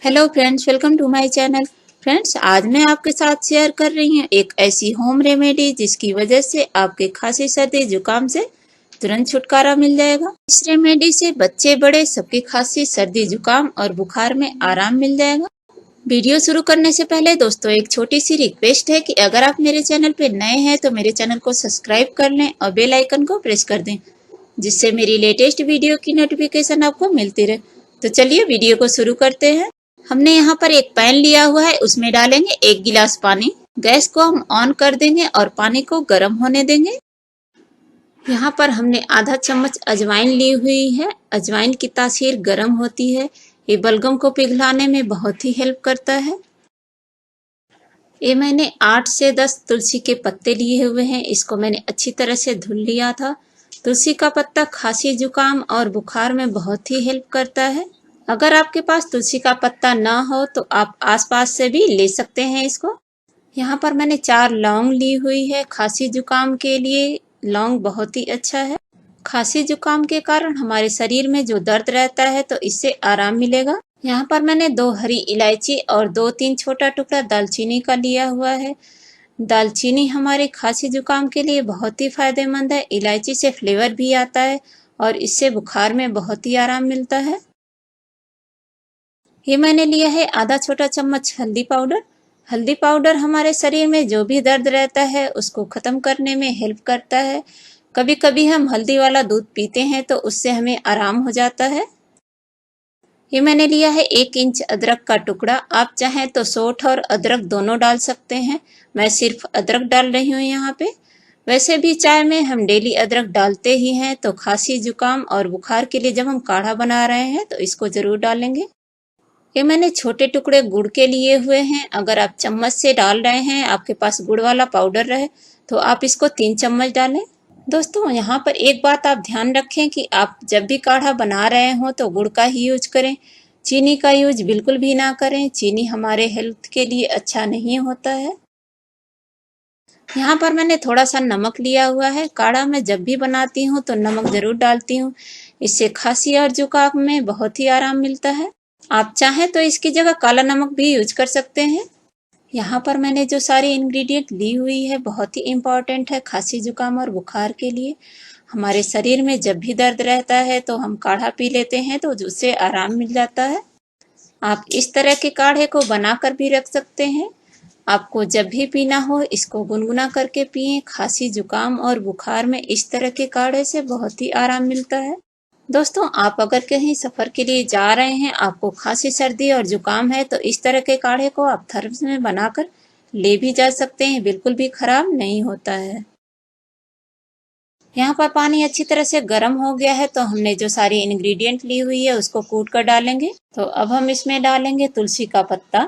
Hello friends, welcome to my channel. Friends, आज मैं आपके साथ शेयर कर रही हूँ एक ऐसी होम रेमेडी जिसकी वजह से आपके खांसी सर्दी जुकाम से तुरंत छुटकारा मिल जाएगा। इस रेमेडी से बच्चे बड़े सबकी खांसी सर्दी जुकाम और बुखार में आराम मिल जाएगा। वीडियो शुरू करने से पहले दोस्तों एक छोटी सी रिक्वेस्ट है कि अगर आप मेरे चैनल पे नए हैं तो मेरे चैनल को सब्सक्राइब कर लें और बेल आइकन को प्रेस कर दें, जिससे मेरी लेटेस्ट वीडियो की नोटिफिकेशन आपको मिलती रहे। तो चलिए वीडियो को शुरू करते हैं। हमने यहाँ पर एक पैन लिया हुआ है, उसमें डालेंगे 1 गिलास पानी। गैस को हम ऑन कर देंगे और पानी को गर्म होने देंगे। यहाँ पर हमने आधा चम्मच अजवाइन ली हुई है। अजवाइन की तासीर गर्म होती है, ये बलगम को पिघलाने में बहुत ही हेल्प करता है। ये मैंने 8 से 10 तुलसी के पत्ते लिए हुए हैं, इसको मैंने अच्छी तरह से धुल लिया था। तुलसी का पत्ता खांसी जुकाम और बुखार में बहुत ही हेल्प करता है। अगर आपके पास तुलसी का पत्ता ना हो तो आप आसपास से भी ले सकते हैं इसको। यहाँ पर मैंने 4 लौंग ली हुई है। खांसी जुकाम के लिए लौंग बहुत ही अच्छा है। खांसी जुकाम के कारण हमारे शरीर में जो दर्द रहता है तो इससे आराम मिलेगा। यहाँ पर मैंने 2 हरी इलायची और 2-3 छोटा टुकड़ा दालचीनी का लिया हुआ है। दालचीनी हमारे खांसी जुकाम के लिए बहुत ही फायदेमंद है। इलायची से फ्लेवर भी आता है और इससे बुखार में बहुत ही आराम मिलता है। ये मैंने लिया है आधा छोटा चम्मच हल्दी पाउडर। हल्दी पाउडर हमारे शरीर में जो भी दर्द रहता है उसको खत्म करने में हेल्प करता है। कभी कभी हम हल्दी वाला दूध पीते हैं तो उससे हमें आराम हो जाता है। ये मैंने लिया है 1 इंच अदरक का टुकड़ा। आप चाहें तो सौंठ और अदरक दोनों डाल सकते हैं, मैं सिर्फ अदरक डाल रही हूँ यहाँ पे। वैसे भी चाय में हम डेली अदरक डालते ही हैं, तो खांसी जुकाम और बुखार के लिए जब हम काढ़ा बना रहे हैं तो इसको जरूर डालेंगे। ये मैंने छोटे टुकड़े गुड़ के लिए हुए हैं। अगर आप चम्मच से डाल रहे हैं, आपके पास गुड़ वाला पाउडर रहे तो आप इसको 3 चम्मच डालें। दोस्तों, यहाँ पर एक बात आप ध्यान रखें कि आप जब भी काढ़ा बना रहे हो तो गुड़ का ही यूज करें, चीनी का यूज बिल्कुल भी ना करें। चीनी हमारे हेल्थ के लिए अच्छा नहीं होता है। यहाँ पर मैंने थोड़ा सा नमक लिया हुआ है। काढ़ा मैं जब भी बनाती हूँ तो नमक जरूर डालती हूँ, इससे खांसी और जुकाम में बहुत ही आराम मिलता है। आप चाहें तो इसकी जगह काला नमक भी यूज कर सकते हैं। यहाँ पर मैंने जो सारी इंग्रेडिएंट ली हुई है बहुत ही इम्पॉर्टेंट है खांसी जुकाम और बुखार के लिए। हमारे शरीर में जब भी दर्द रहता है तो हम काढ़ा पी लेते हैं तो उससे आराम मिल जाता है। आप इस तरह के काढ़े को बनाकर भी रख सकते हैं। आपको जब भी पीना हो इसको गुनगुना करके पिएं। खांसी जुकाम और बुखार में इस तरह के काढ़े से बहुत ही आराम मिलता है। दोस्तों, आप अगर कहीं सफर के लिए जा रहे हैं, आपको खांसी सर्दी और जुकाम है तो इस तरह के काढ़े को आप थर्मस में बनाकर ले भी जा सकते हैं, बिल्कुल भी खराब नहीं होता है। यहाँ पर पानी अच्छी तरह से गर्म हो गया है तो हमने जो सारी इंग्रेडिएंट ली हुई है उसको कूट कर डालेंगे। तो अब हम इसमें डालेंगे तुलसी का पत्ता।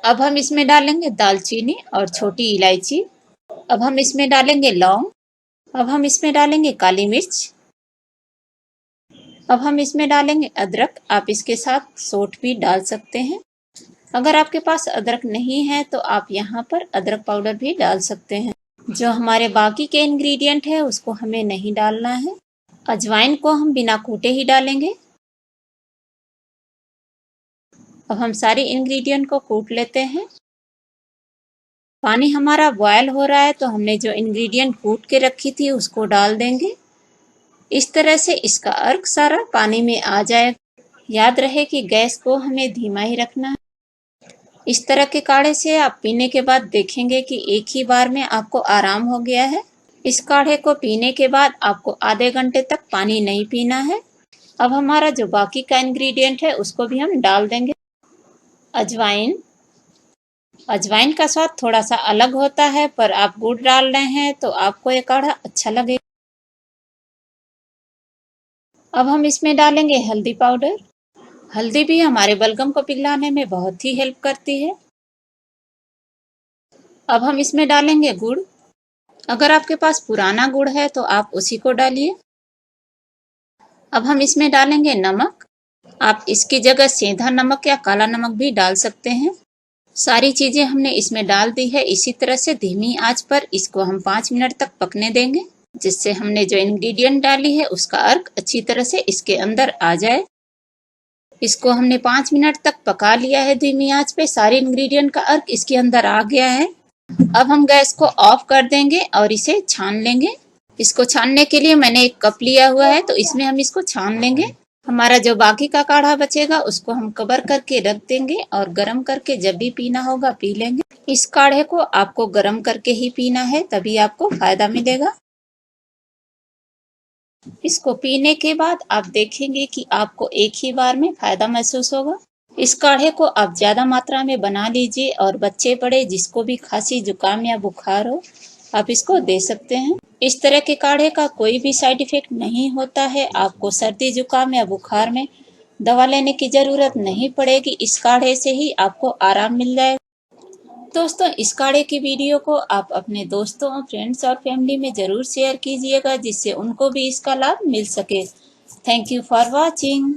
अब हम इसमें डालेंगे दालचीनी और छोटी इलायची। अब हम इसमें डालेंगे लौंग। अब हम इसमें डालेंगे काली मिर्च। अब हम इसमें डालेंगे अदरक। आप इसके साथ सौंठ भी डाल सकते हैं। अगर आपके पास अदरक नहीं है तो आप यहाँ पर अदरक पाउडर भी डाल सकते हैं। जो हमारे बाकी के इंग्रेडिएंट है उसको हमें नहीं डालना है। अजवाइन को हम बिना कूटे ही डालेंगे। अब हम सारी इंग्रेडिएंट को कूट लेते हैं। पानी हमारा बॉयल हो रहा है तो हमने जो इंग्रेडिएंट कूट के रखी थी उसको डाल देंगे। इस तरह से इसका अर्क सारा पानी में आ जाएगा। याद रहे कि गैस को हमें धीमा ही रखना है। इस तरह के काढ़े से आप पीने के बाद देखेंगे कि एक ही बार में आपको आराम हो गया है। इस काढ़े को पीने के बाद आपको आधे घंटे तक पानी नहीं पीना है। अब हमारा जो बाकी का इंग्रेडिएंट है उसको भी हम डाल देंगे। अजवाइन। अजवाइन का स्वाद थोड़ा सा अलग होता है, पर आप गुड़ डाल रहे हैं तो आपको ये काढ़ा अच्छा लगेगा। अब हम इसमें डालेंगे हल्दी पाउडर। हल्दी भी हमारे बलगम को पिघलाने में बहुत ही हेल्प करती है। अब हम इसमें डालेंगे गुड़। अगर आपके पास पुराना गुड़ है तो आप उसी को डालिए। अब हम इसमें डालेंगे नमक। आप इसकी जगह सेंधा नमक या काला नमक भी डाल सकते हैं। सारी चीजें हमने इसमें डाल दी है। इसी तरह से धीमी आंच पर इसको हम 5 मिनट तक पकने देंगे, जिससे हमने जो इंग्रेडिएंट डाली है उसका अर्क अच्छी तरह से इसके अंदर आ जाए। इसको हमने 5 मिनट तक पका लिया है धीमी आंच पे। सारे इंग्रेडिएंट का अर्क इसके अंदर आ गया है। अब हम गैस को ऑफ कर देंगे और इसे छान लेंगे। इसको छानने के लिए मैंने एक कप लिया हुआ है, तो इसमें हम इसको छान लेंगे। हमारा जो बाकी का काढ़ा बचेगा उसको हम कवर करके रख देंगे और गर्म करके जब भी पीना होगा पी लेंगे। इस काढ़े को आपको गर्म करके ही पीना है, तभी आपको फायदा मिलेगा। इसको पीने के बाद आप देखेंगे कि आपको एक ही बार में फायदा महसूस होगा। इस काढ़े को आप ज्यादा मात्रा में बना लीजिए और बच्चे बड़े जिसको भी खांसी जुकाम या बुखार हो आप इसको दे सकते हैं। इस तरह के काढ़े का कोई भी साइड इफेक्ट नहीं होता है। आपको सर्दी जुकाम या बुखार में दवा लेने की जरूरत नहीं पड़ेगी। इस काढ़े से ही आपको आराम मिल जाएगा। दोस्तों, इस काढ़े की वीडियो को आप अपने दोस्तों, फ्रेंड्स और फैमिली में जरूर शेयर कीजिएगा, जिससे उनको भी इसका लाभ मिल सके। Thank you for watching.